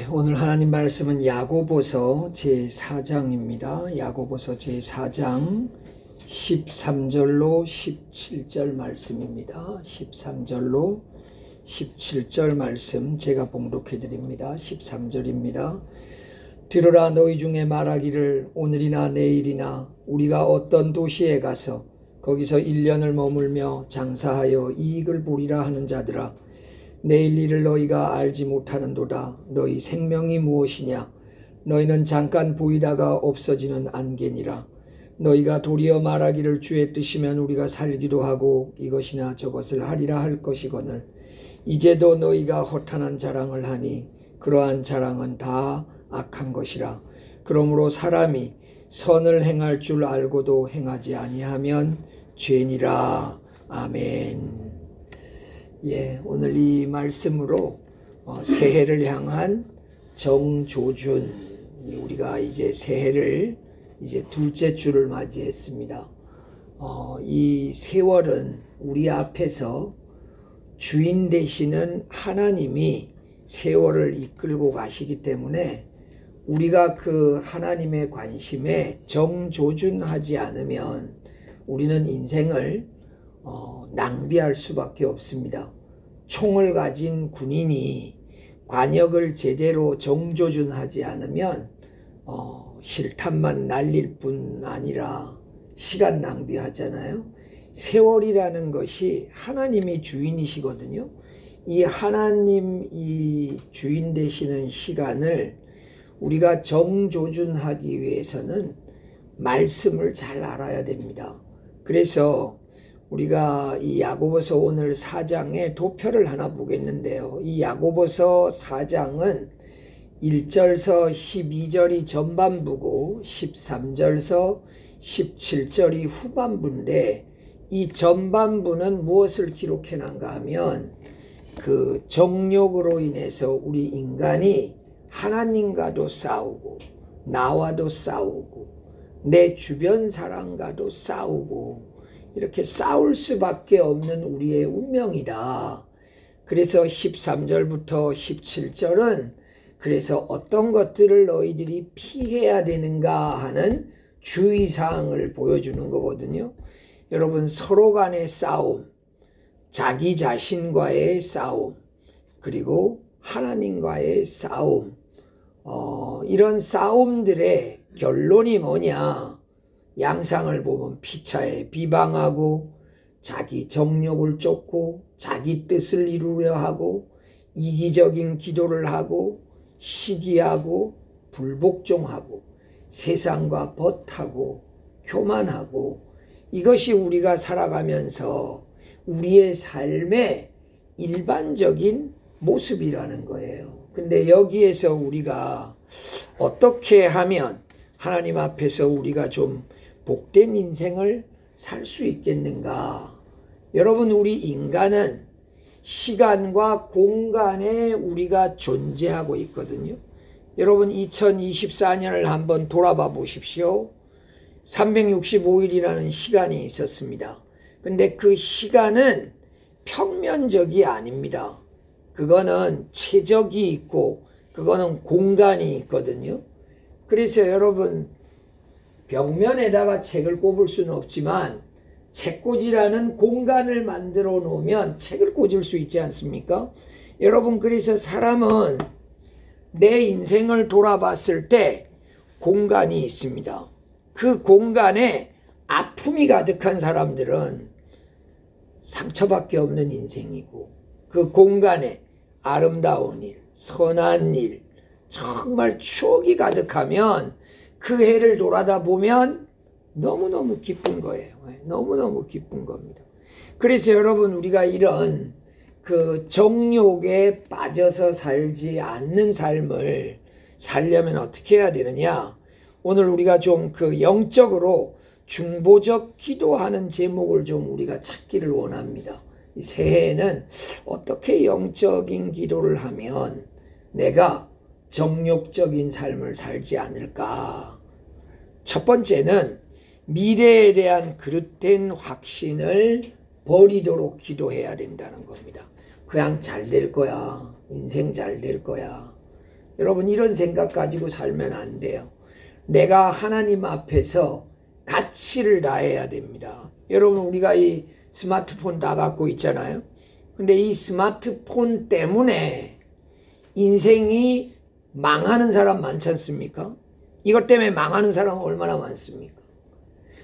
오늘 하나님 말씀은 야고보서 제4장입니다. 야고보서 제4장 13절로 17절 말씀입니다. 13절로 17절 말씀 제가 봉독해 드립니다. 13절입니다. 들으라, 너희 중에 말하기를 오늘이나 내일이나 우리가 어떤 도시에 가서 거기서 1년을 머물며 장사하여 이익을 보리라 하는 자들아, 내일 일을 너희가 알지 못하는도다. 너희 생명이 무엇이냐? 너희는 잠깐 보이다가 없어지는 안개니라. 너희가 도리어 말하기를 주의 뜻이면 우리가 살기도 하고 이것이나 저것을 하리라 할 것이거늘 이제도 너희가 허탄한 자랑을 하니 그러한 자랑은 다 악한 것이라. 그러므로 사람이 선을 행할 줄 알고도 행하지 아니하면 죄니라. 아멘. 오늘 이 말씀으로 새해를 향한 정조준, 우리가 이제 새해를 이제 둘째 주를 맞이했습니다. 이 세월은 우리 앞에서 주인 되시는 하나님이 세월을 이끌고 가시기 때문에 우리가 그 하나님의 관심에 정조준하지 않으면 우리는 인생을 낭비할 수밖에 없습니다. 총을 가진 군인이 관역을 제대로 정조준하지 않으면 실탄만 날릴 뿐 아니라 시간 낭비하잖아요. 세월이라는 것이 하나님이 주인이시거든요. 이 하나님 이 주인 되시는 시간을 우리가 정조준하기 위해서는 말씀을 잘 알아야 됩니다. 그래서 우리가 이 야고보서 오늘 4장의 도표를 하나 보겠는데요. 이 야고보서 4장은 1절서 12절이 전반부고 13절서 17절이 후반부인데, 이 전반부는 무엇을 기록해 놨는가 하면 그 정욕으로 인해서 우리 인간이 하나님과도 싸우고 나와도 싸우고 내 주변 사람과도 싸우고 이렇게 싸울 수밖에 없는 우리의 운명이다. 그래서 13절부터 17절은 그래서 어떤 것들을 너희들이 피해야 되는가 하는 주의사항을 보여주는 거거든요. 여러분, 서로 간의 싸움, 자기 자신과의 싸움, 그리고 하나님과의 싸움, 이런 싸움들의 결론이 뭐냐? 양상을 보면 피차에 비방하고 자기 정욕을 쫓고 자기 뜻을 이루려 하고 이기적인 기도를 하고 시기하고 불복종하고 세상과 벗하고 교만하고, 이것이 우리가 살아가면서 우리의 삶의 일반적인 모습이라는 거예요. 근데 여기에서 우리가 어떻게 하면 하나님 앞에서 우리가 좀 복된 인생을 살 수 있겠는가? 여러분, 우리 인간은 시간과 공간에 우리가 존재하고 있거든요. 여러분, 2024년을 한번 돌아봐 보십시오. 365일이라는 시간이 있었습니다. 근데 그 시간은 평면적이 아닙니다. 그거는 최적이 있고 그거는 공간이 있거든요. 그래서 여러분, 벽면에다가 책을 꼽을 수는 없지만 책꽂이라는 공간을 만들어 놓으면 책을 꽂을 수 있지 않습니까? 여러분, 그래서 사람은 내 인생을 돌아봤을 때 공간이 있습니다. 그 공간에 아픔이 가득한 사람들은 상처밖에 없는 인생이고, 그 공간에 아름다운 일, 선한 일, 정말 추억이 가득하면 그 해를 돌아다 보면 너무너무 기쁜 거예요. 너무너무 기쁜 겁니다. 그래서 여러분, 우리가 이런 그 정욕에 빠져서 살지 않는 삶을 살려면 어떻게 해야 되느냐? 오늘 우리가 좀 그 영적으로 중보적 기도하는 제목을 좀 우리가 찾기를 원합니다. 이 새해에는 어떻게 영적인 기도를 하면 내가 정욕적인 삶을 살지 않을까? 첫 번째는 미래에 대한 그릇된 확신을 버리도록 기도해야 된다는 겁니다. 그냥 잘 될 거야. 인생 잘 될 거야. 여러분 이런 생각 가지고 살면 안 돼요. 내가 하나님 앞에서 가치를 다해야 됩니다. 여러분 우리가 이 스마트폰 다 갖고 있잖아요. 근데 이 스마트폰 때문에 인생이 망하는 사람 많지 않습니까? 이것 때문에 망하는 사람 얼마나 많습니까?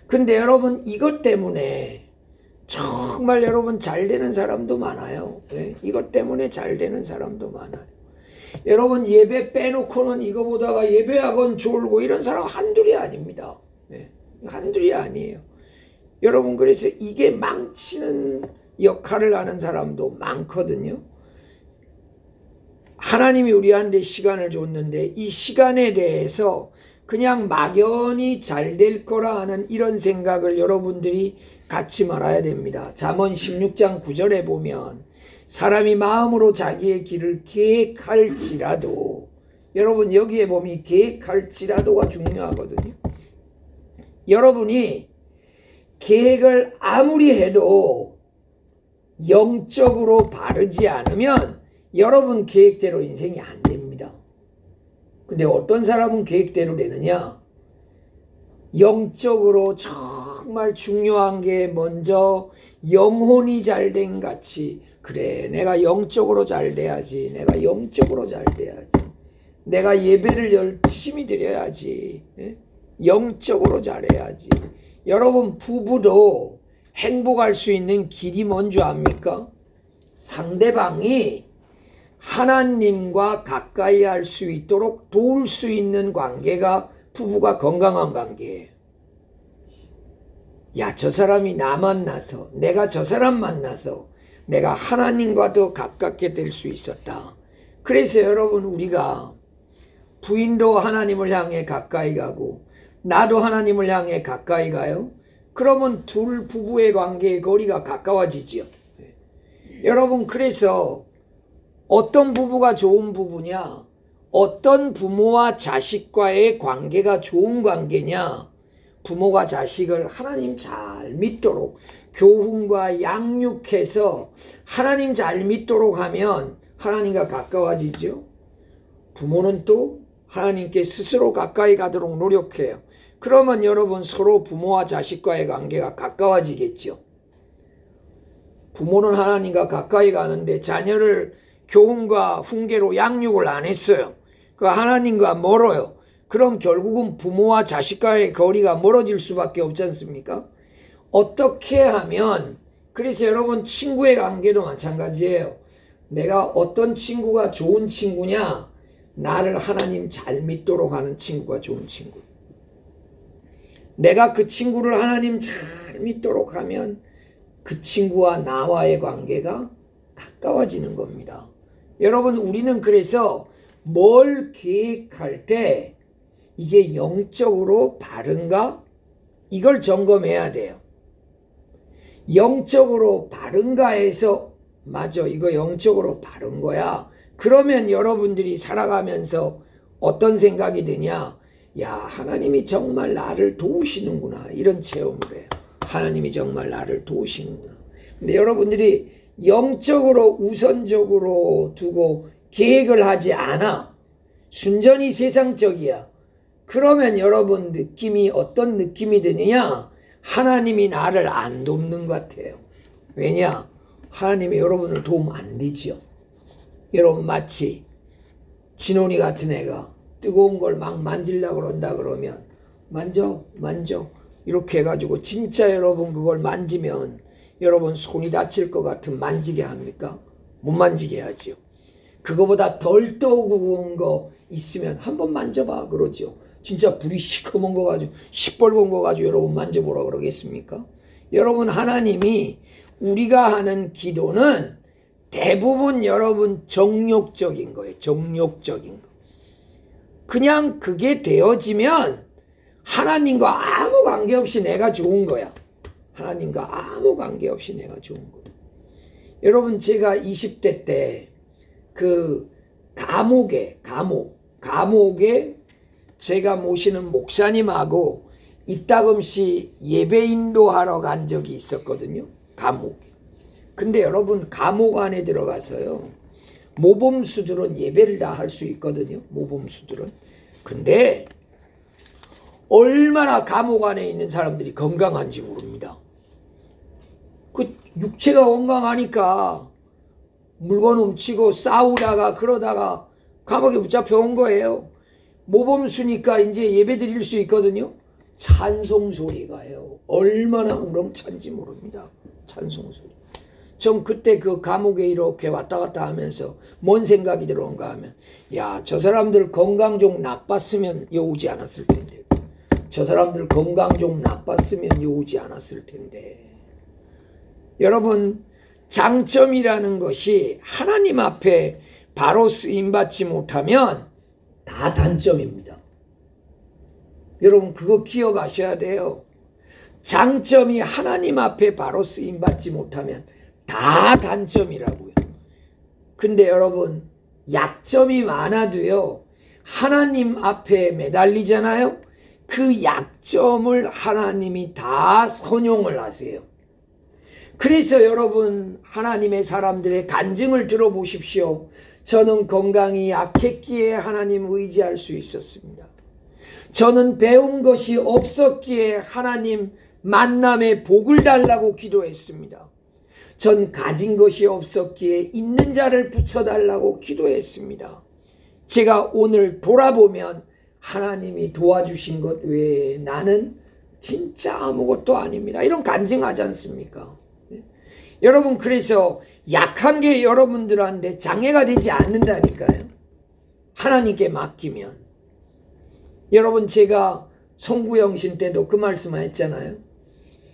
근데 여러분 이것 때문에 정말 여러분 잘 되는 사람도 많아요. 네? 이것 때문에 잘 되는 사람도 많아요. 여러분 예배 빼놓고는 이거 보다가 예배학원 졸고 이런 사람 한둘이 아닙니다. 네? 한둘이 아니에요. 여러분 그래서 이게 망치는 역할을 하는 사람도 많거든요. 하나님이 우리한테 시간을 줬는데 이 시간에 대해서 그냥 막연히 잘 될 거라 하는 이런 생각을 여러분들이 갖지 말아야 됩니다. 잠언 16장 9절에 보면 사람이 마음으로 자기의 길을 계획할지라도, 여러분 여기에 보면 이 계획할지라도가 중요하거든요. 여러분이 계획을 아무리 해도 영적으로 바르지 않으면 여러분 계획대로 인생이 안 됩니다. 근데 어떤 사람은 계획대로 되느냐? 영적으로 정말 중요한 게 먼저 영혼이 잘된 같이, 그래 내가 영적으로 잘 돼야지, 내가 영적으로 잘 돼야지, 내가 예배를 열심히 드려야지, 영적으로 잘해야지. 여러분 부부도 행복할 수 있는 길이 뭔지 압니까? 상대방이 하나님과 가까이 할 수 있도록 도울 수 있는 관계가 부부가 건강한 관계예요. 야, 저 사람이 나 만나서, 내가 저 사람 만나서 내가 하나님과 더 가깝게 될 수 있었다. 그래서 여러분 우리가 부인도 하나님을 향해 가까이 가고 나도 하나님을 향해 가까이 가요. 그러면 둘 부부의 관계의 거리가 가까워지죠. 여러분 그래서 어떤 부부가 좋은 부부냐, 어떤 부모와 자식과의 관계가 좋은 관계냐, 부모가 자식을 하나님 잘 믿도록 교훈과 양육해서 하나님 잘 믿도록 하면 하나님과 가까워지죠. 부모는 또 하나님께 스스로 가까이 가도록 노력해요. 그러면 여러분 서로 부모와 자식과의 관계가 가까워지겠죠. 부모는 하나님과 가까이 가는데 자녀를 교훈과 훈계로 양육을 안 했어요. 그 하나님과 멀어요. 그럼 결국은 부모와 자식과의 거리가 멀어질 수밖에 없지 않습니까? 어떻게 하면, 그래서 여러분 친구의 관계도 마찬가지예요. 내가 어떤 친구가 좋은 친구냐? 나를 하나님 잘 믿도록 하는 친구가 좋은 친구. 내가 그 친구를 하나님 잘 믿도록 하면 그 친구와 나와의 관계가 가까워지는 겁니다. 여러분 우리는 그래서 뭘 계획할 때 이게 영적으로 바른가? 이걸 점검해야 돼요. 영적으로 바른가 해서 맞아, 이거 영적으로 바른 거야. 그러면 여러분들이 살아가면서 어떤 생각이 드냐? 야, 하나님이 정말 나를 도우시는구나, 이런 체험을 해요. 하나님이 정말 나를 도우시는구나. 근데 여러분들이 영적으로 우선적으로 두고 계획을 하지 않아, 순전히 세상적이야. 그러면 여러분 느낌이 어떤 느낌이 드느냐? 하나님이 나를 안 돕는 것 같아요. 왜냐? 하나님이 여러분을 도우면 안 되죠. 여러분 마치 진원이 같은 애가 뜨거운 걸 막 만지려고 그런다 그러면 만져 이렇게 해가지고 진짜 여러분 그걸 만지면 여러분 손이 다칠 것 같으면 만지게 합니까? 못 만지게 하죠. 그거보다 덜 뜨거운 거 있으면 한번 만져봐 그러죠. 진짜 불이 시커먼 거 가지고 시뻘건 거 가지고 여러분 만져보라 그러겠습니까? 여러분 하나님이 우리가 하는 기도는 대부분 여러분 정욕적인 거예요. 정욕적인 거. 그냥 그게 되어지면 하나님과 아무 관계없이 내가 좋은 거야. 하나님과 아무 관계없이 내가 좋은 거야. 여러분 제가 20대 때 그 감옥에 제가 모시는 목사님하고 이따금씩 예배 인도하러 간 적이 있었거든요. 감옥에. 근데 여러분 감옥 안에 들어가서요, 모범수들은 예배를 다 할 수 있거든요. 모범수들은. 근데 얼마나 감옥 안에 있는 사람들이 건강한지 모릅니다. 그 육체가 건강하니까 물건 훔치고 싸우다가 그러다가 감옥에 붙잡혀 온 거예요. 모범수니까 이제 예배 드릴 수 있거든요. 찬송 소리가요. 얼마나 우렁찬지 모릅니다. 찬송 소리. 전 그때 그 감옥에 이렇게 왔다 갔다 하면서 뭔 생각이 들어온가 하면, 야, 저 사람들 건강 좀 나빴으면 여우지 않았을 텐데. 저 사람들 건강 좀 나빴으면 여우지 않았을 텐데. 여러분, 장점이라는 것이 하나님 앞에 바로 쓰임받지 못하면 다 단점입니다. 여러분, 그거 기억하셔야 돼요. 장점이 하나님 앞에 바로 쓰임받지 못하면 다 단점이라고요. 근데 여러분, 약점이 많아도요, 하나님 앞에 매달리잖아요. 그 약점을 하나님이 다 선용을 하세요. 그래서 여러분, 하나님의 사람들의 간증을 들어보십시오. 저는 건강이 약했기에 하나님 의지할 수 있었습니다. 저는 배운 것이 없었기에 하나님 만남의 복을 달라고 기도했습니다. 전 가진 것이 없었기에 있는 자를 붙여달라고 기도했습니다. 제가 오늘 돌아보면 하나님이 도와주신 것 외에 나는 진짜 아무것도 아닙니다. 이런 간증하지 않습니까? 여러분, 그래서 약한 게 여러분들한테 장애가 되지 않는다니까요. 하나님께 맡기면. 여러분, 제가 송구영신 때도 그 말씀을 했잖아요.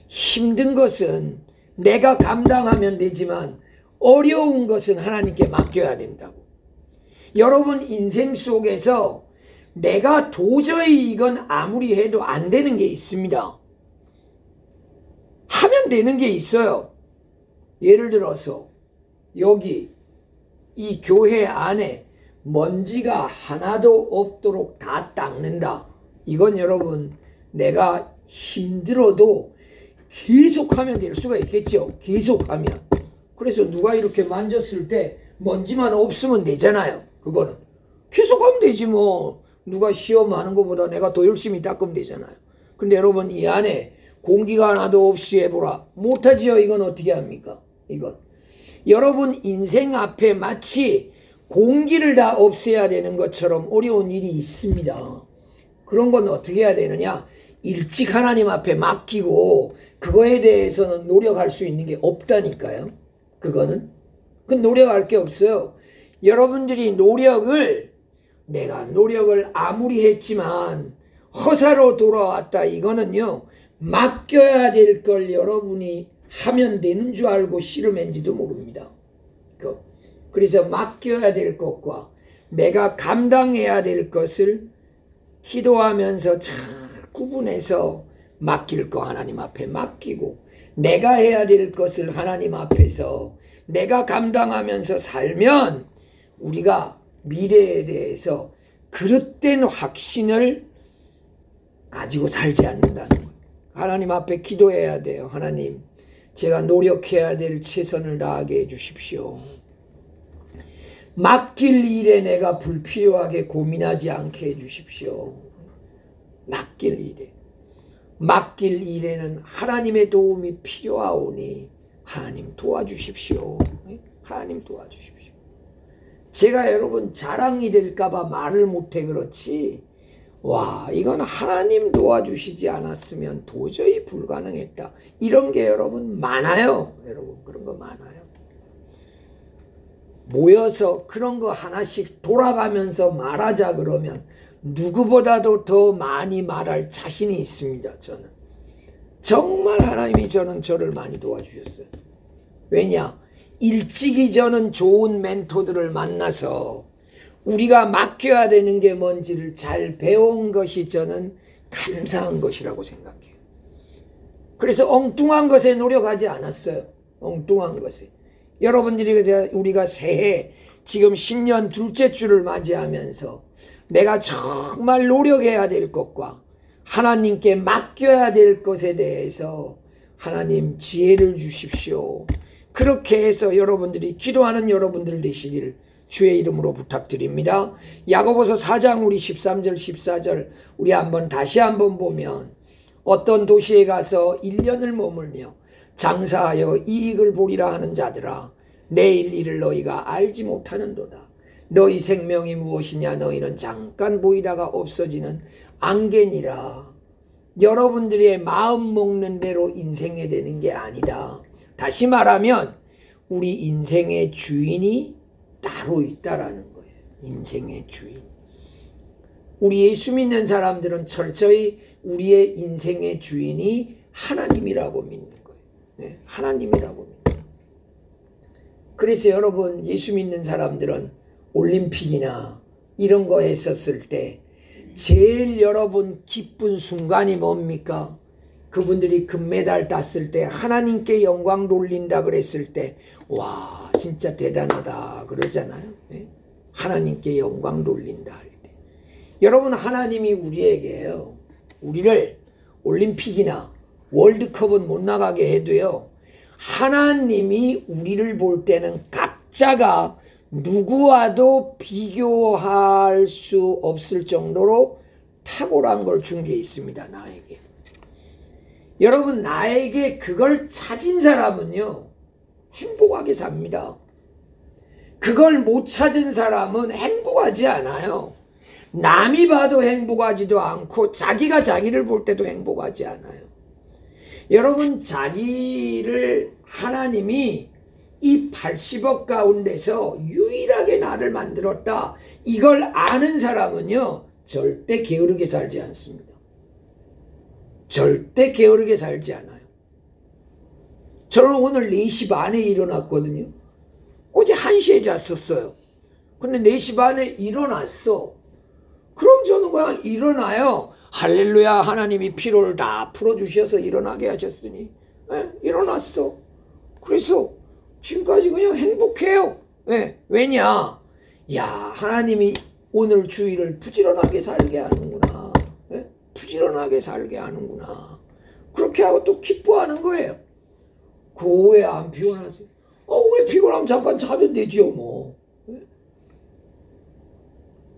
힘든 것은 내가 감당하면 되지만 어려운 것은 하나님께 맡겨야 된다고. 여러분 인생 속에서 내가 도저히 이건 아무리 해도 안 되는 게 있습니다. 하면 되는 게 있어요. 예를 들어서 여기 이 교회 안에 먼지가 하나도 없도록 다 닦는다. 이건 여러분 내가 힘들어도 계속하면 될 수가 있겠죠. 계속하면. 그래서 누가 이렇게 만졌을 때 먼지만 없으면 되잖아요. 그거는 계속하면 되지 뭐. 누가 시험하는 것보다 내가 더 열심히 닦으면 되잖아요. 근데 여러분 이 안에 공기가 하나도 없이 해보라. 못하지요. 이건 어떻게 합니까? 이건 여러분 인생 앞에 마치 공기를 다 없애야 되는 것처럼 어려운 일이 있습니다. 그런 건 어떻게 해야 되느냐? 일찍 하나님 앞에 맡기고 그거에 대해서는 노력할 수 있는 게 없다니까요. 그거는 노력할 게 없어요. 여러분들이 내가 노력을 아무리 했지만 허사로 돌아왔다. 이거는요, 맡겨야 될 걸 여러분이 하면 되는 줄 알고 씨름했는지도 모릅니다. 그래서 맡겨야 될 것과 내가 감당해야 될 것을 기도하면서 잘 구분해서 맡길 거 하나님 앞에 맡기고, 내가 해야 될 것을 하나님 앞에서 내가 감당하면서 살면 우리가 미래에 대해서 그릇된 확신을 가지고 살지 않는다는 거예요. 하나님 앞에 기도해야 돼요. 하나님, 제가 노력해야 될 최선을 다하게 해주십시오. 맡길 일에 내가 불필요하게 고민하지 않게 해주십시오. 맡길 일에는 하나님의 도움이 필요하오니 하나님 도와주십시오. 하나님 도와주십시오. 제가 여러분 자랑이 될까봐 말을 못해 그렇지, 와, 이건 하나님 도와주시지 않았으면 도저히 불가능했다. 이런 게 여러분 많아요. 여러분 그런 거 많아요. 모여서 그런 거 하나씩 돌아가면서 말하자 그러면 누구보다도 더 많이 말할 자신이 있습니다. 저는 정말 하나님이 저를 많이 도와주셨어요. 왜냐? 일찍이 저는 좋은 멘토들을 만나서 우리가 맡겨야 되는 게 뭔지를 잘 배운 것이 저는 감사한 것이라고 생각해요. 그래서 엉뚱한 것에 노력하지 않았어요. 엉뚱한 것에. 여러분들이 우리가 새해 지금 신년 둘째 주를 맞이하면서 내가 정말 노력해야 될 것과 하나님께 맡겨야 될 것에 대해서 하나님 지혜를 주십시오. 그렇게 해서 여러분들이 기도하는 여러분들 되시기를 주의 이름으로 부탁드립니다. 야고보서 4장 우리 13절 14절 우리 다시 한번 보면 어떤 도시에 가서 1년을 머물며 장사하여 이익을 보리라 하는 자들아, 내일 일을 너희가 알지 못하는도다. 너희 생명이 무엇이냐? 너희는 잠깐 보이다가 없어지는 안개니라. 여러분들의 마음 먹는 대로 인생에 되는 게 아니다. 다시 말하면 우리 인생의 주인이 따로 있다라는 거예요. 인생의 주인. 우리 예수 믿는 사람들은 철저히 우리의 인생의 주인이 하나님이라고 믿는 거예요. 네, 하나님이라고 믿는 거예요. 그래서 여러분, 예수 믿는 사람들은 올림픽이나 이런 거 했었을 때 제일 여러분 기쁜 순간이 뭡니까? 그분들이 금메달 땄을 때 하나님께 영광 돌린다 그랬을 때 와 진짜 대단하다 그러잖아요. 네? 하나님께 영광 돌린다 할 때 여러분, 하나님이 우리에게요, 우리를 올림픽이나 월드컵은 못 나가게 해도요, 하나님이 우리를 볼 때는 각자가 누구와도 비교할 수 없을 정도로 탁월한 걸 준 게 있습니다. 나에게. 여러분, 나에게 그걸 찾은 사람은요 행복하게 삽니다. 그걸 못 찾은 사람은 행복하지 않아요. 남이 봐도 행복하지도 않고 자기가 자기를 볼 때도 행복하지 않아요. 여러분, 자기를 하나님이 이 80억 가운데서 유일하게 나를 만들었다, 이걸 아는 사람은요 절대 게으르게 살지 않습니다. 절대 게으르게 살지 않아요. 저는 오늘 4시 반에 일어났거든요. 어제 1시에 잤었어요. 근데 4시 반에 일어났어. 그럼 저는 그냥 일어나요. 할렐루야, 하나님이 피로를 다 풀어주셔서 일어나게 하셨으니 일어났어. 그래서 지금까지 그냥 행복해요. 왜냐? 야, 하나님이 오늘 주일을 부지런하게 살게 하는구나. 부지런하게 살게 하는구나. 그렇게 하고 또 기뻐하는 거예요. 그 왜 안 피곤하세요? 왜 피곤하면 잠깐 자면 되지요 뭐.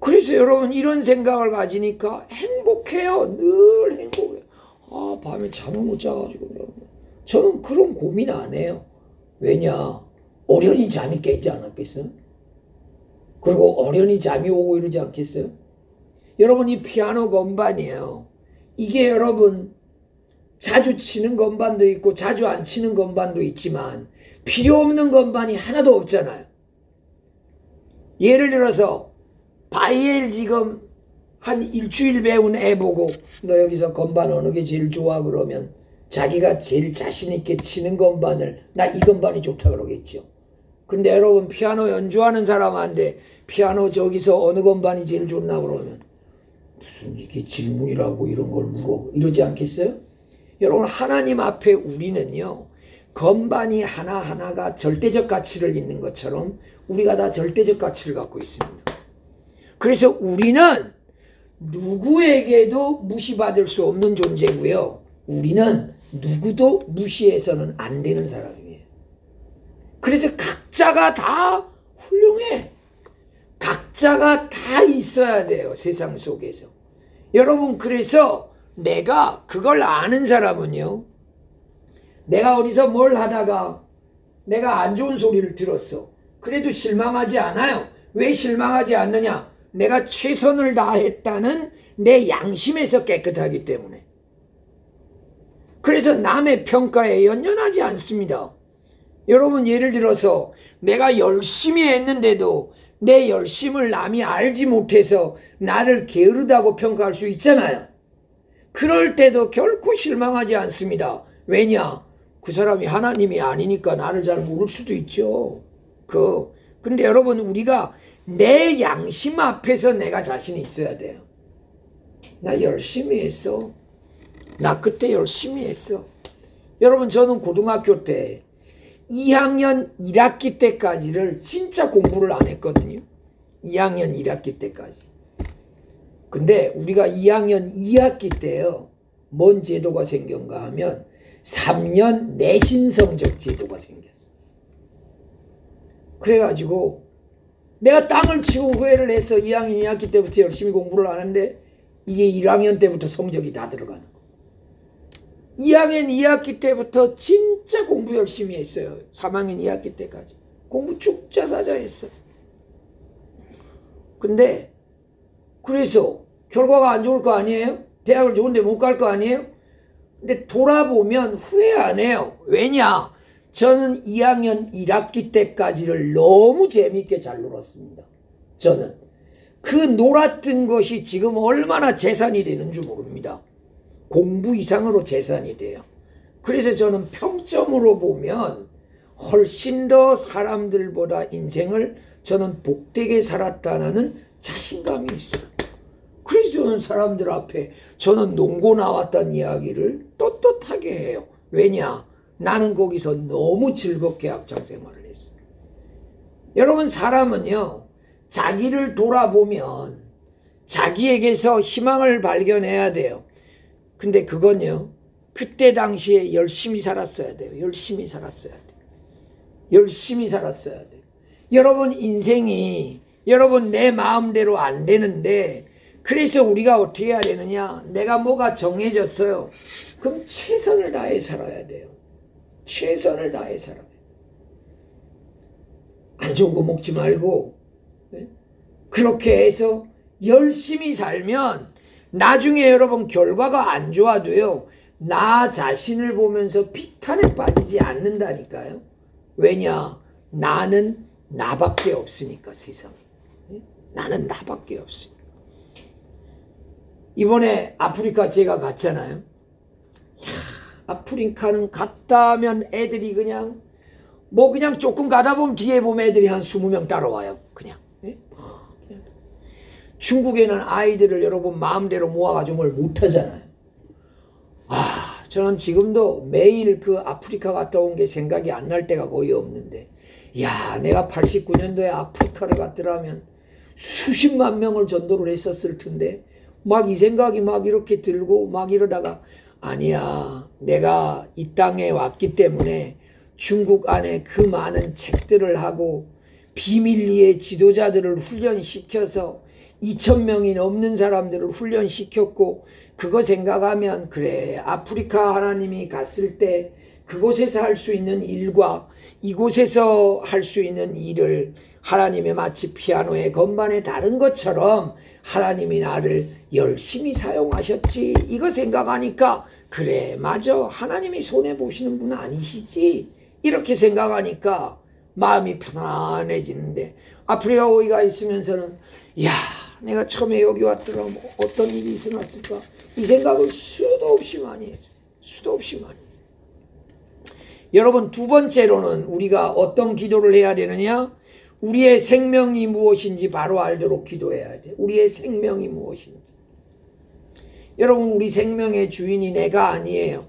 그래서 여러분, 이런 생각을 가지니까 행복해요. 늘 행복해요. 밤에 잠을 못 자가지고. 저는 그런 고민 안 해요. 왜냐? 어련히 잠이 깨지 않았겠어요? 그리고 어련히 잠이 오고 이러지 않겠어요? 여러분, 이 피아노 건반이에요. 이게 여러분 자주 치는 건반도 있고 자주 안 치는 건반도 있지만 필요 없는 건반이 하나도 없잖아요. 예를 들어서 바이엘 지금 한 일주일 배운 애 보고 너 여기서 건반 어느 게 제일 좋아 그러면 자기가 제일 자신 있게 치는 건반을 나 이 건반이 좋다 그러겠죠. 근데 여러분, 피아노 연주하는 사람한테 피아노 저기서 어느 건반이 제일 좋나 그러면 무슨 이게 질문이라고 이런 걸 물어 이러지 않겠어요? 여러분, 하나님 앞에 우리는요 건반이 하나하나가 절대적 가치를 있는 것처럼 우리가 다 절대적 가치를 갖고 있습니다. 그래서 우리는 누구에게도 무시받을 수 없는 존재고요, 우리는 누구도 무시해서는 안 되는 사람이에요. 그래서 각자가 다 훌륭해. 각자가 다 있어야 돼요, 세상 속에서. 여러분, 그래서 내가 그걸 아는 사람은요, 내가 어디서 뭘 하다가 내가 안 좋은 소리를 들었어. 그래도 실망하지 않아요. 왜 실망하지 않느냐? 내가 최선을 다했다는 내 양심에서 깨끗하기 때문에. 그래서 남의 평가에 연연하지 않습니다. 여러분, 예를 들어서 내가 열심히 했는데도 내 열심을 남이 알지 못해서 나를 게으르다고 평가할 수 있잖아요. 그럴 때도 결코 실망하지 않습니다. 왜냐? 그 사람이 하나님이 아니니까 나를 잘 모를 수도 있죠. 근데 여러분, 우리가 내 양심 앞에서 내가 자신이 있어야 돼요. 나 열심히 했어. 나 그때 열심히 했어. 여러분, 저는 고등학교 때 2학년 1학기 때까지를 진짜 공부를 안 했거든요. 2학년 1학기 때까지. 근데 우리가 2학년 2학기 때요, 뭔 제도가 생겼가 하면 3년 내신 성적 제도가 생겼어. 그래가지고 내가 땅을 치고 후회를 해서 2학년 2학기 때부터 열심히 공부를 하는데 이게 1학년 때부터 성적이 다 들어가는 거예요. 2학년 2학기 때부터 진짜 공부 열심히 했어요. 3학년 2학기 때까지. 공부 죽자사자 했어요. 근데 그래서 결과가 안 좋을 거 아니에요? 대학을 좋은데 못 갈 거 아니에요? 근데 돌아보면 후회 안 해요. 왜냐? 저는 2학년 1학기 때까지를 너무 재미있게 잘 놀았습니다. 저는. 그 놀았던 것이 지금 얼마나 재산이 되는 줄 모릅니다. 공부 이상으로 재산이 돼요. 그래서 저는 평점으로 보면 훨씬 더 사람들보다 인생을 저는 복되게 살았다는 자신감이 있어요. 그래서 저는 사람들 앞에 저는 농고 나왔다는 이야기를 떳떳하게 해요. 왜냐? 나는 거기서 너무 즐겁게 학창생활을 했어요. 여러분, 사람은요, 자기를 돌아보면 자기에게서 희망을 발견해야 돼요. 근데 그건요, 그때 당시에 열심히 살았어야 돼요. 열심히 살았어야 돼요. 열심히 살았어야 돼요. 여러분, 인생이 여러분 내 마음대로 안 되는데, 그래서 우리가 어떻게 해야 되느냐? 내가 뭐가 정해졌어요. 그럼 최선을 다해 살아야 돼요. 최선을 다해 살아야 돼요. 안 좋은 거 먹지 말고, 네? 그렇게 해서 열심히 살면 나중에 여러분 결과가 안 좋아도요, 나 자신을 보면서 비탄에 빠지지 않는다니까요. 왜냐? 나는 나밖에 없으니까, 세상에. 나는 나밖에 없으니까. 이번에 아프리카 제가 갔잖아요. 야, 아프리카는 갔다 하면 애들이 그냥 그냥 조금 가다 보면 뒤에 보면 애들이 한 20명 따라와요. 그냥. 중국에는 아이들을 여러분 마음대로 모아가지고 뭘 못하잖아요. 저는 지금도 매일 그 아프리카 갔다 온 게 생각이 안 날 때가 거의 없는데, 야, 내가 89년도에 아프리카를 갔더라면 수십만 명을 전도를 했었을 텐데, 막 이 생각이 막 이렇게 들고 막 이러다가, 아니야, 내가 이 땅에 왔기 때문에 중국 안에 그 많은 책들을 하고 비밀리에 지도자들을 훈련시켜서 2,000명이 넘는 사람들을 훈련시켰고, 그거 생각하면 그래, 아프리카 하나님이 갔을 때 그곳에서 할 수 있는 일과 이곳에서 할 수 있는 일을 하나님의 마치 피아노의 건반에 다른 것처럼 하나님이 나를 열심히 사용하셨지. 이거 생각하니까 그래, 맞아, 하나님이 손해보시는 분은 아니시지. 이렇게 생각하니까 마음이 편안해지는데, 아프리카 거기 가 있으면서는 야, 내가 처음에 여기 왔더라면 어떤 일이 있어놨을까, 이 생각을 수도 없이 많이 했어요. 수도 없이 많이 했어요. 여러분, 두 번째로는 우리가 어떤 기도를 해야 되느냐? 우리의 생명이 무엇인지 바로 알도록 기도해야 돼. 우리의 생명이 무엇인지. 여러분, 우리 생명의 주인이 내가 아니에요.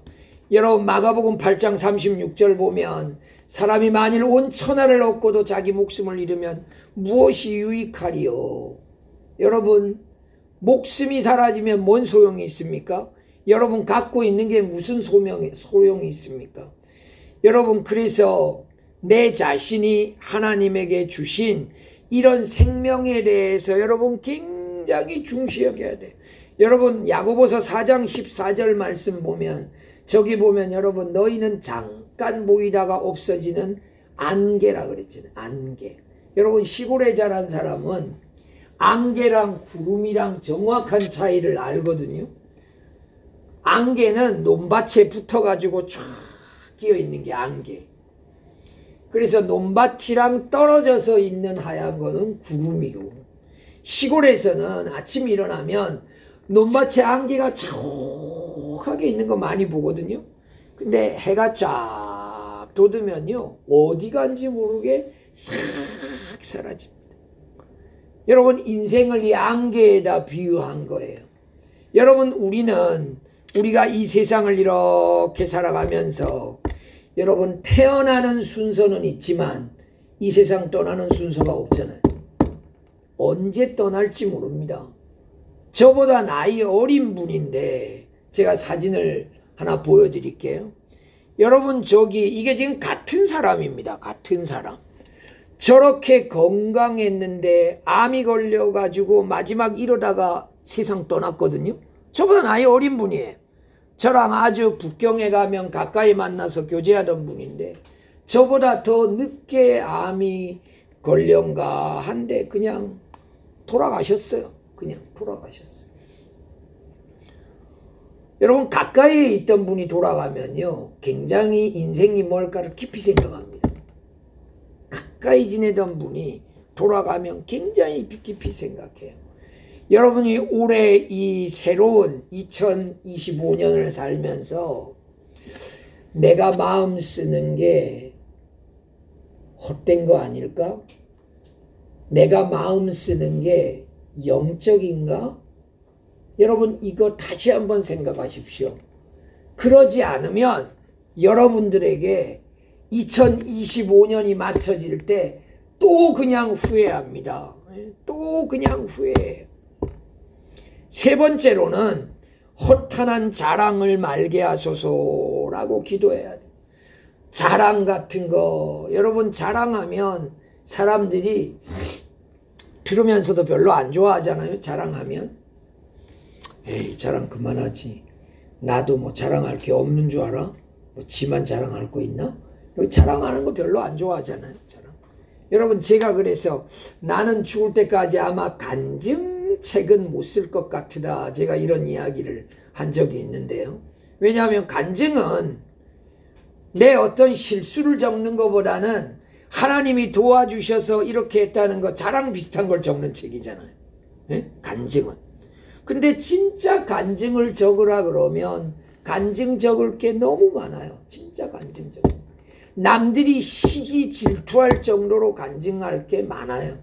여러분, 마가복음 8장 36절 보면 사람이 만일 온 천하를 얻고도 자기 목숨을 잃으면 무엇이 유익하리요? 여러분, 목숨이 사라지면 뭔 소용이 있습니까? 여러분, 갖고 있는 게 무슨 소용이 있습니까? 여러분, 그래서 내 자신이 하나님에게 주신 이런 생명에 대해서 여러분 굉장히 중시 여겨야 돼요. 여러분, 야고보서 4장 14절 말씀 보면, 저기 보면 여러분, 너희는 잠깐 보이다가 없어지는 안개라 그랬잖아요. 안개. 여러분, 시골에 자란 사람은 안개랑 구름이랑 정확한 차이를 알거든요. 안개는 논밭에 붙어가지고 쫙 끼어 있는 게 안개. 그래서 논밭이랑 떨어져서 있는 하얀 거는 구름이고, 시골에서는 아침 일어나면 논밭에 안개가 자욱하게 있는 거 많이 보거든요. 근데 해가 쫙 돋으면요, 어디 간지 모르게 싹 사라집니다. 여러분, 인생을 이 안개에다 비유한 거예요. 여러분, 우리가 이 세상을 이렇게 살아가면서 여러분, 태어나는 순서는 있지만 이 세상 떠나는 순서가 없잖아요. 언제 떠날지 모릅니다. 저보다 나이 어린 분인데 제가 사진을 하나 보여드릴게요. 여러분, 이게 지금 같은 사람입니다. 같은 사람. 저렇게 건강했는데 암이 걸려가지고 마지막 이러다가 세상 떠났거든요. 저보다 나이 어린 분이에요. 저랑 아주 북경에 가면 가까이 만나서 교제하던 분인데 저보다 더 늦게 암이 걸려가 한데 그냥 돌아가셨어요. 그냥 돌아가셨어요. 여러분, 가까이에 있던 분이 돌아가면요, 굉장히 인생이 뭘까를 깊이 생각합니다. 가까이 지내던 분이 돌아가면 굉장히 깊이 생각해요. 여러분이 올해 이 새로운 2025년을 살면서 내가 마음 쓰는 게 헛된 거 아닐까? 내가 마음 쓰는 게 영적인가? 여러분, 이거 다시 한번 생각하십시오. 그러지 않으면 여러분들에게 2025년이 맞춰질 때 또 그냥 후회합니다. 또 그냥 후회해요. 세 번째로는 허탄한 자랑을 말게 하소서라고 기도해야 돼요. 자랑 같은 거, 여러분, 자랑하면 사람들이 들으면서도 별로 안 좋아하잖아요. 자랑하면. 에이, 자랑 그만하지. 나도 뭐 자랑할 게 없는 줄 알아? 뭐 지만 자랑할 거 있나? 자랑하는 거 별로 안 좋아하잖아요. 자랑. 여러분, 제가 그래서 나는 죽을 때까지 아마 간증책은 못 쓸 것 같으다. 제가 이런 이야기를 한 적이 있는데요. 왜냐하면 간증은 내 어떤 실수를 적는 것보다는 하나님이 도와주셔서 이렇게 했다는 거, 자랑 비슷한 걸 적는 책이잖아요. 네? 간증은. 근데 진짜 간증을 적으라 그러면 간증 적을 게 너무 많아요. 진짜 간증 적을. 남들이 시기 질투할 정도로 간증할 게 많아요.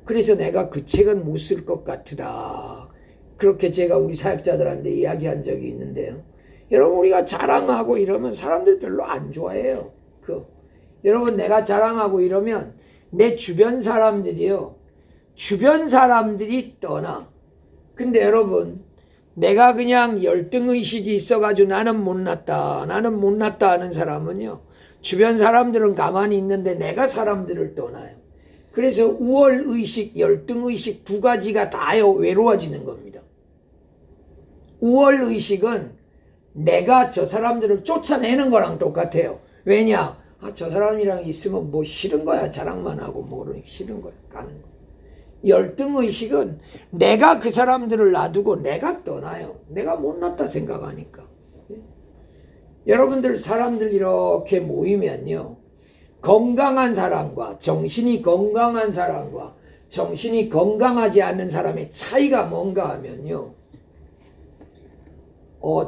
그래서 내가 그 책은 못 쓸 것 같으다. 그렇게 제가 우리 사역자들한테 이야기한 적이 있는데요. 여러분, 우리가 자랑하고 이러면 사람들 별로 안 좋아해요. 여러분, 내가 자랑하고 이러면 내 주변 사람들이요, 주변 사람들이 떠나. 근데 여러분, 내가 그냥 열등의식이 있어가지고 나는 못났다 하는 사람은요, 주변 사람들은 가만히 있는데 내가 사람들을 떠나요. 그래서 우월의식, 열등의식 두 가지가 다 외로워지는 겁니다. 우월의식은 내가 저 사람들을 쫓아내는 거랑 똑같아요. 왜냐? 저 사람이랑 있으면 뭐 싫은 거야. 자랑만 하고 뭐 그러니까 싫은 거야. 가는 거. 열등의식은 내가 그 사람들을 놔두고 내가 떠나요. 내가 못났다 생각하니까. 여러분들, 사람들 이렇게 모이면요, 건강한 사람과 정신이 건강한 사람과 정신이 건강하지 않는 사람의 차이가 뭔가 하면요,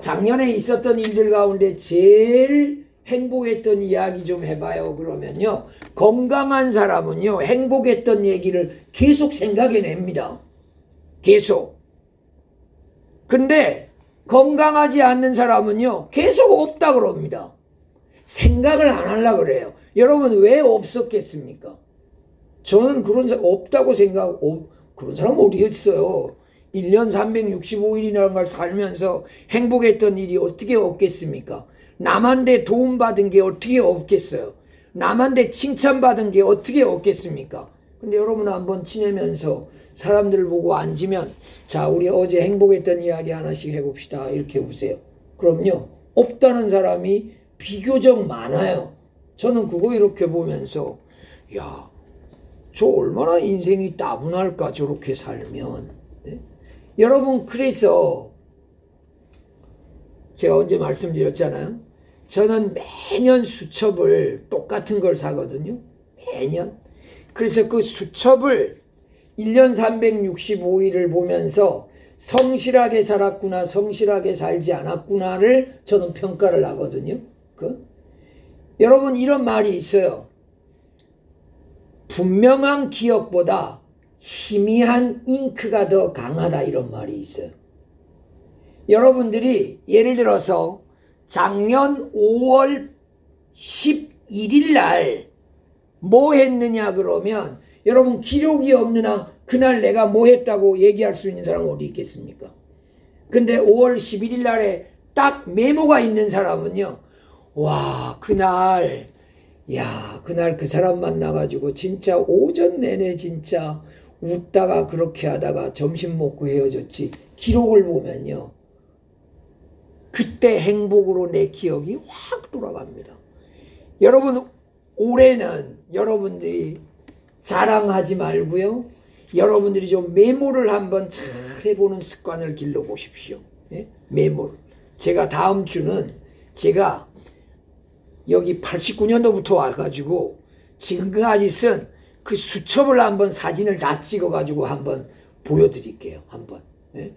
작년에 있었던 일들 가운데 제일 행복했던 이야기 좀 해봐요. 그러면요, 건강한 사람은요, 행복했던 얘기를 계속 생각해냅니다. 계속. 근데 건강하지 않는 사람은요, 계속 없다 그럽니다. 생각을 안 하려고 그래요. 여러분, 왜 없었겠습니까? 저는 그런 사람 없다고 생각하고, 그런 사람 어디 있어요? 1년 365일이라는 걸 살면서 행복했던 일이 어떻게 없겠습니까? 남한테 도움받은 게 어떻게 없겠어요? 남한테 칭찬받은 게 어떻게 없겠습니까? 근데 여러분, 한번 지내면서 사람들 보고 앉으면, 자, 우리 어제 행복했던 이야기 하나씩 해봅시다. 이렇게 해보세요. 그럼요, 없다는 사람이 비교적 많아요. 저는 그거 이렇게 보면서, 야, 저 얼마나 인생이 따분할까, 저렇게 살면. 네? 여러분, 그래서 제가 언제 말씀드렸잖아요. 저는 매년 수첩을 똑같은 걸 사거든요. 매년. 그래서 그 수첩을 1년 365일을 보면서 성실하게 살았구나, 성실하게 살지 않았구나를 저는 평가를 하거든요. 여러분, 이런 말이 있어요. 분명한 기억보다 희미한 잉크가 더 강하다, 이런 말이 있어요. 여러분들이 예를 들어서 작년 5월 11일 날 뭐 했느냐 그러면, 여러분, 기록이 없는 한 그날 내가 뭐 했다고 얘기할 수 있는 사람은 어디 있겠습니까? 근데 5월 11일 날에 딱 메모가 있는 사람은요, 와, 그날 야, 그날 그 사람 만나가지고 진짜 오전 내내 진짜 웃다가 그렇게 하다가 점심 먹고 헤어졌지. 기록을 보면요. 그때 행복으로 내 기억이 확 돌아갑니다. 여러분, 올해는 여러분들이 자랑하지 말고요. 여러분들이 좀 메모를 한번 잘 해보는 습관을 길러보십시오. 예? 메모를. 제가 다음 주는 제가 여기 89년도부터 와가지고 지금까지 쓴 그 수첩을 한번 사진을 다 찍어가지고 한번 보여드릴게요. 한번. 예?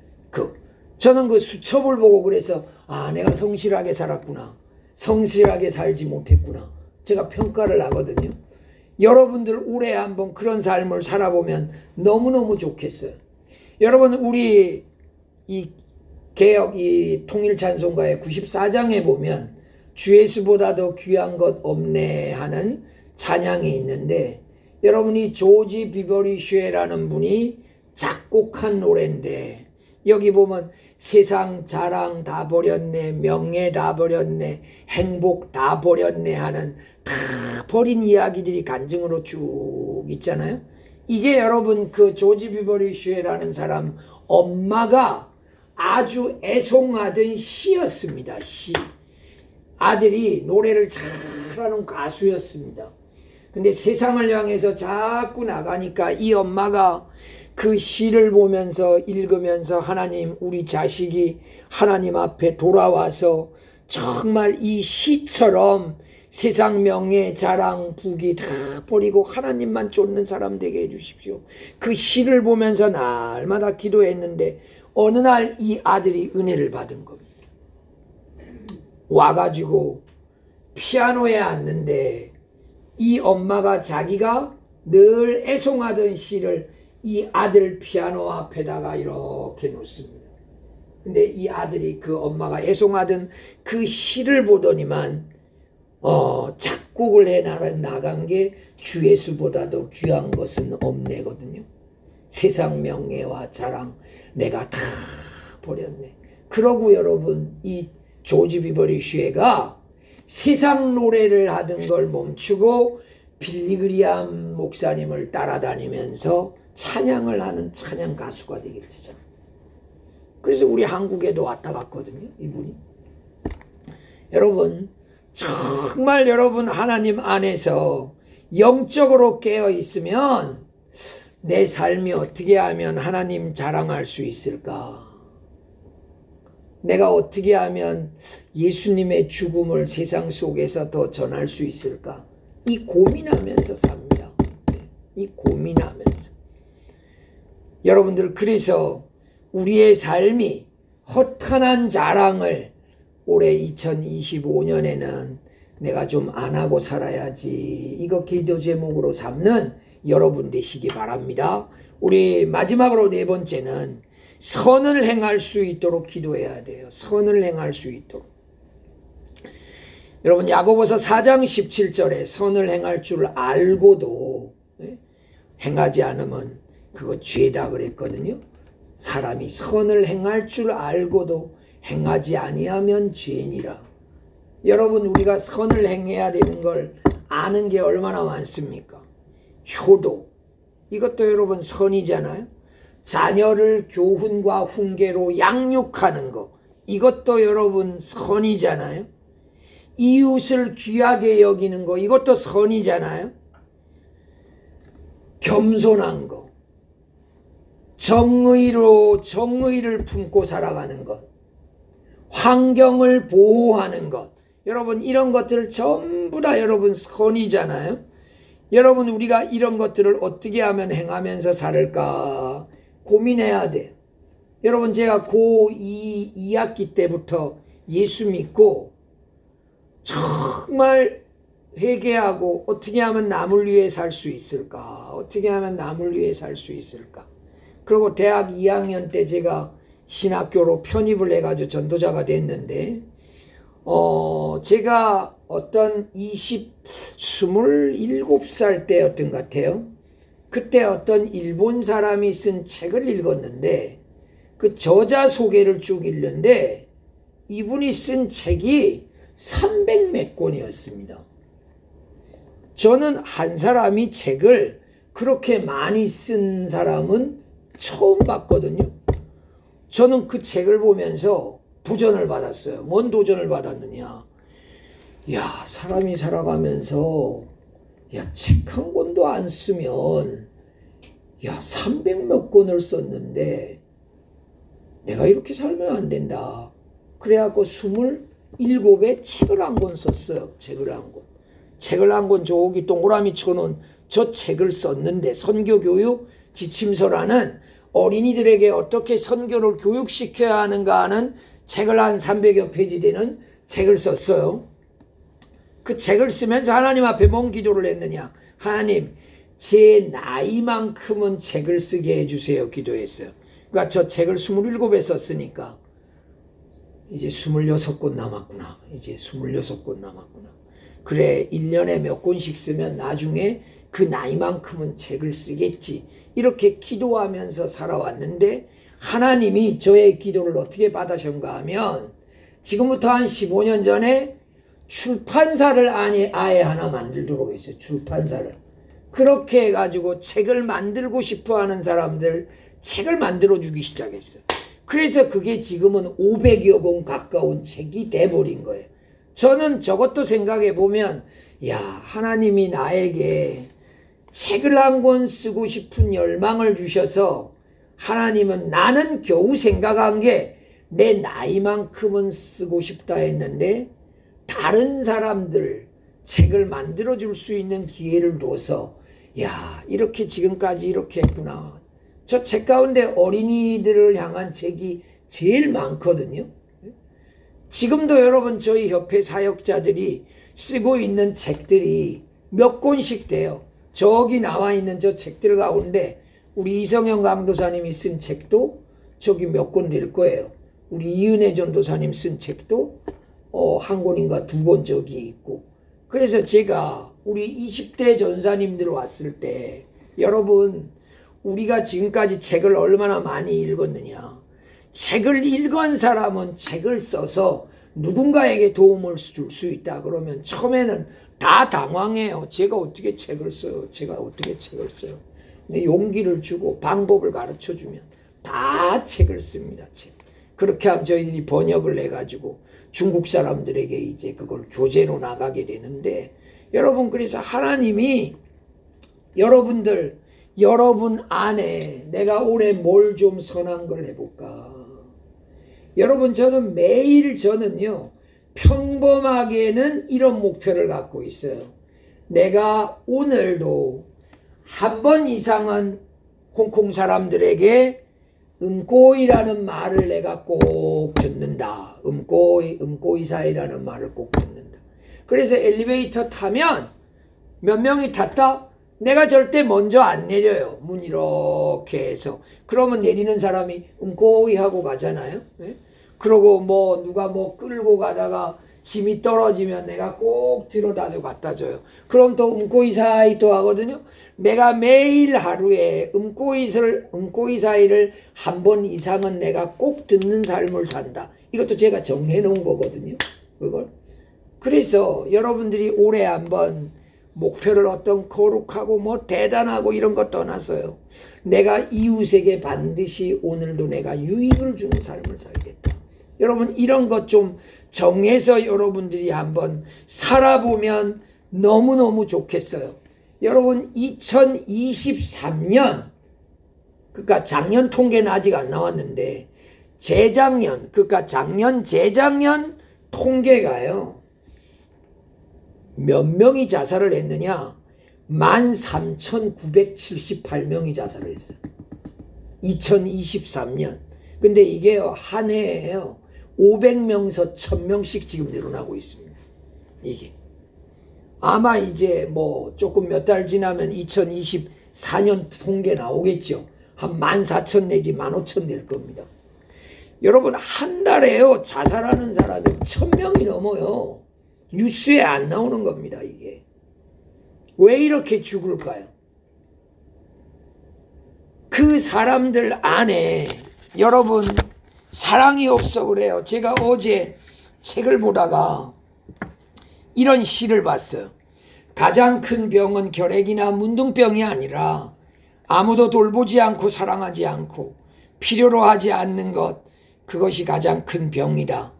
저는 그 수첩을 보고 그래서 아, 내가 성실하게 살았구나. 성실하게 살지 못했구나. 제가 평가를 하거든요. 여러분들 올해 한번 그런 삶을 살아보면 너무너무 좋겠어요. 여러분, 우리 이 개역 이 통일찬송가의 94장에 보면 주 예수보다 더 귀한 것 없네 하는 찬양이 있는데, 여러분이 조지 비버리 쉐라는 분이 작곡한 노래인데, 여기 보면 세상 자랑 다 버렸네, 명예 다 버렸네, 행복 다 버렸네 하는 다 버린 이야기들이 간증으로 쭉 있잖아요. 이게 여러분 그 조지 비버리 쉐라는 사람 엄마가 아주 애송하던 시였습니다. 시. 아들이 노래를 잘하는 가수였습니다. 근데 세상을 향해서 자꾸 나가니까 이 엄마가 그 시를 보면서 읽으면서 하나님, 우리 자식이 하나님 앞에 돌아와서 정말 이 시처럼 세상 명예, 자랑, 부귀 다 버리고 하나님만 쫓는 사람 되게 해주십시오. 그 시를 보면서 날마다 기도했는데 어느 날 이 아들이 은혜를 받은 겁니다. 와가지고 피아노에 앉는데 이 엄마가 자기가 늘 애송하던 시를 이 아들 피아노 앞에다가 이렇게 놓습니다. 근데 이 아들이 그 엄마가 애송하던 그 시를 보더니만 작곡을 해 나간 게 주 예수보다도 귀한 것은 없네거든요. 세상 명예와 자랑 내가 다 버렸네. 그러고 여러분, 이 조지 비버리 쉐가 세상 노래를 하던 걸 멈추고 빌리그리암 목사님을 따라다니면서 찬양을 하는 찬양 가수가 되게 되잖아요. 그래서 우리 한국에도 왔다 갔거든요, 이분이. 여러분, 정말 여러분 하나님 안에서 영적으로 깨어 있으면 내 삶이 어떻게 하면 하나님 자랑할 수 있을까? 내가 어떻게 하면 예수님의 죽음을 세상 속에서 더 전할 수 있을까? 이 고민하면서 삽니다. 이 고민하면서. 여러분들, 그래서 우리의 삶이 허탄한 자랑을 올해 2025년에는 내가 좀 안 하고 살아야지, 이거 기도 제목으로 삼는 여러분 되시기 바랍니다. 우리 마지막으로 네 번째는 선을 행할 수 있도록 기도해야 돼요. 선을 행할 수 있도록. 여러분, 야고보서 4장 17절에 선을 행할 줄 알고도 행하지 않으면 그거 죄다 그랬거든요. 사람이 선을 행할 줄 알고도 행하지 아니하면 죄니라. 여러분, 우리가 선을 행해야 되는 걸 아는 게 얼마나 많습니까? 효도, 이것도 여러분 선이잖아요. 자녀를 교훈과 훈계로 양육하는 거, 이것도 여러분 선이잖아요. 이웃을 귀하게 여기는 거, 이것도 선이잖아요. 겸손한 거, 정의를 품고 살아가는 것, 환경을 보호하는 것, 여러분 이런 것들 전부 다 여러분 선이잖아요. 여러분, 우리가 이런 것들을 어떻게 하면 행하면서 살을까 고민해야 돼요. 여러분, 제가 고2 2학기 때부터 예수 믿고 정말 회개하고 어떻게 하면 남을 위해 살 수 있을까? 어떻게 하면 남을 위해 살 수 있을까? 그리고 대학 2학년 때 제가 신학교로 편입을 해가지고 전도자가 됐는데, 제가 어떤 27살 때였던 것 같아요. 그때 어떤 일본 사람이 쓴 책을 읽었는데, 그 저자 소개를 쭉 읽는데 이분이 쓴 책이 300몇 권이었습니다. 저는 한 사람이 책을 그렇게 많이 쓴 사람은 처음 봤거든요. 저는 그 책을 보면서 도전을 받았어요. 뭔 도전을 받았느냐. 야, 사람이 살아가면서 책 한 권도 안 쓰면 300몇 권을 썼는데 내가 이렇게 살면 안 된다. 그래갖고 27에 책을 한 권 썼어요. 책을 한 권. 책을 한 권 저기 동그라미 쳐놓은 저 책을 썼는데 선교교육 지침서라는 어린이들에게 어떻게 선교를 교육시켜야 하는가 하는 책을 한 300여 페이지 되는 책을 썼어요. 그 책을 쓰면서 하나님 앞에 뭔 기도를 했느냐. 하나님, 제 나이만큼은 책을 쓰게 해주세요. 기도했어요. 그러니까 저 책을 27에 썼으니까 이제 26권 남았구나. 이제 26권 남았구나. 그래, 1년에 몇 권씩 쓰면 나중에 그 나이만큼은 책을 쓰겠지. 이렇게 기도하면서 살아왔는데 하나님이 저의 기도를 어떻게 받으셨는가 하면 지금부터 한 15년 전에 출판사를 아예 하나 만들도록 했어요. 출판사를. 그렇게 해가지고 책을 만들고 싶어하는 사람들 책을 만들어주기 시작했어요. 그래서 그게 지금은 500여 권 가까운 책이 돼버린 거예요. 저는 저것도 생각해 보면 하나님이 나에게 책을 한 권 쓰고 싶은 열망을 주셔서 하나님은 나는 겨우 생각한 게 내 나이만큼은 쓰고 싶다 했는데 다른 사람들 책을 만들어줄 수 있는 기회를 둬서 이렇게 지금까지 이렇게 했구나. 저 책 가운데 어린이들을 향한 책이 제일 많거든요. 지금도 여러분 저희 협회 사역자들이 쓰고 있는 책들이 몇 권씩 돼요. 저기 나와 있는 저 책들 가운데 우리 이성영 강도사님이 쓴 책도 저기 몇 권 될 거예요. 우리 이은혜 전도사님 쓴 책도 한 권인가 두 권 저기 있고. 그래서 제가 우리 20대 전사님들 왔을 때 여러분 우리가 지금까지 책을 얼마나 많이 읽었느냐. 책을 읽은 사람은 책을 써서 누군가에게 도움을 줄 수 있다. 그러면 처음에는 다 당황해요. 제가 어떻게 책을 써요? 제가 어떻게 책을 써요? 근데 용기를 주고 방법을 가르쳐주면 다 책을 씁니다. 책. 그렇게 하면 저희들이 번역을 해가지고 중국 사람들에게 이제 그걸 교재로 나가게 되는데 여러분 그래서 하나님이 여러분 안에 내가 올해 뭘 좀 선한 걸 해볼까. 여러분 저는요 평범하게는 이런 목표를 갖고 있어요. 내가 오늘도 한 번 이상은 홍콩 사람들에게 음꼬이라는 말을 내가 꼭 듣는다. 음꼬이사이라는 말을 꼭 듣는다. 그래서 엘리베이터 타면 몇 명이 탔다? 내가 절대 먼저 안 내려요. 문 이렇게 해서. 그러면 내리는 사람이 음꼬이 하고 가잖아요. 네? 그러고 누가 끌고 가다가 짐이 떨어지면 내가 꼭 들어다서 갖다 줘요. 그럼 또 음꼬이사이 또 하거든요. 내가 매일 하루에 음꼬이사이를 한 번 이상은 내가 꼭 듣는 삶을 산다. 이것도 제가 정해 놓은 거거든요. 그걸. 그래서 여러분들이 올해 한번 목표를 어떤 거룩하고 대단하고 이런 거 떠나서요. 내가 이웃에게 반드시 오늘도 내가 유익을 주는 삶을 살겠다. 여러분 이런 것 좀 정해서 여러분들이 한번 살아보면 너무너무 좋겠어요. 여러분 2023년 그러니까 작년 통계는 아직 안 나왔는데 재작년 그러니까 재작년 통계가요. 몇 명이 자살을 했느냐? 13,978명이 자살을 했어요. 2023년. 근데 이게요, 한 해에요, 500명에서 1000명씩 지금 늘어나고 있습니다. 이게. 아마 이제 조금 몇 달 지나면 2024년 통계 나오겠죠. 한 14,000 내지 15,000 될 겁니다. 여러분, 한 달에요, 자살하는 사람이 1000명이 넘어요. 뉴스에 안 나오는 겁니다, 이게. 왜 이렇게 죽을까요? 그 사람들 안에 여러분 사랑이 없어 그래요. 제가 어제 책을 보다가 이런 시를 봤어요. 가장 큰 병은 결핵이나 문둥병이 아니라 아무도 돌보지 않고 사랑하지 않고 필요로 하지 않는 것, 그것이 가장 큰 병이다.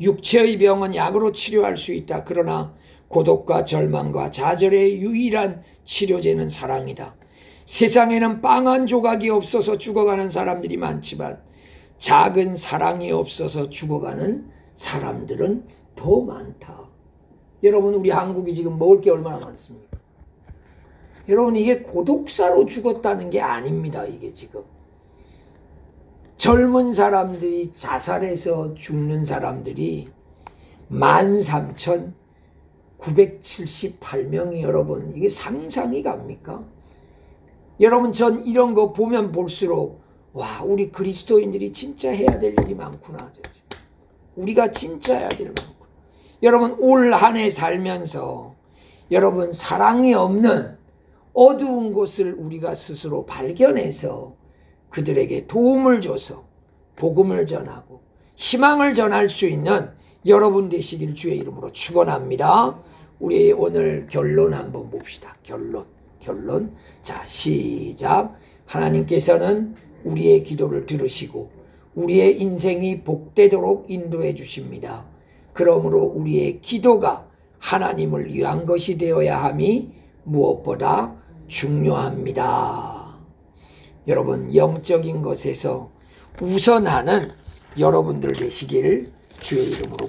육체의 병은 약으로 치료할 수 있다. 그러나 고독과 절망과 좌절의 유일한 치료제는 사랑이다. 세상에는 빵 한 조각이 없어서 죽어가는 사람들이 많지만 작은 사랑이 없어서 죽어가는 사람들은 더 많다. 여러분, 우리 한국이 지금 먹을 게 얼마나 많습니까? 여러분, 이게 고독사로 죽었다는 게 아닙니다. 이게 지금 젊은 사람들이 자살해서 죽는 사람들이 13,978명이 여러분, 이게 상상이 갑니까? 여러분, 전 이런 거 보면 볼수록 와, 우리 그리스도인들이 진짜 해야 될 일이 많구나. 우리가 진짜 해야 될 일 많구나. 여러분, 올 한 해 살면서 여러분, 사랑이 없는 어두운 곳을 우리가 스스로 발견해서 그들에게 도움을 줘서 복음을 전하고 희망을 전할 수 있는 여러분 되시길 주의 이름으로 축원합니다. 우리 오늘 결론 한번 봅시다. 결론. 자, 시작. 하나님께서는 우리의 기도를 들으시고 우리의 인생이 복되도록 인도해 주십니다. 그러므로 우리의 기도가 하나님을 위한 것이 되어야 함이 무엇보다 중요합니다. 여러분, 영적인 것에서 우선하는 여러분들 되시길 주의 이름으로